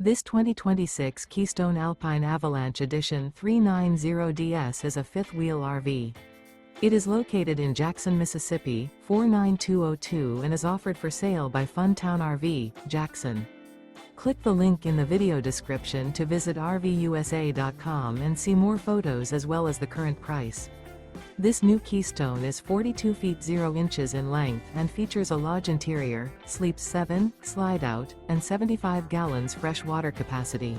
This 2026 Keystone Alpine Avalanche Edition 390DS is a fifth-wheel RV. It is located in Jackson, Mississippi, 49202 and is offered for sale by Funtown RV, Jackson. Click the link in the video description to visit RVUSA.com and see more photos as well as the current price. This new Keystone is 42 feet 0 inches in length and features a lodge interior, sleeps 7, slide-out, and 75 gallons fresh water capacity.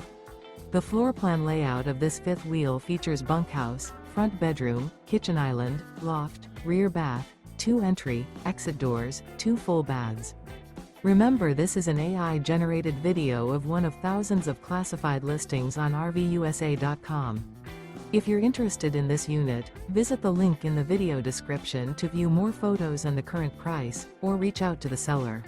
The floor plan layout of this fifth wheel features bunkhouse, front bedroom, kitchen island, loft, rear bath, 2 entry, exit doors, 2 full baths. Remember, this is an AI-generated video of one of thousands of classified listings on RVUSA.com. If you're interested in this unit, visit the link in the video description to view more photos and the current price, or reach out to the seller.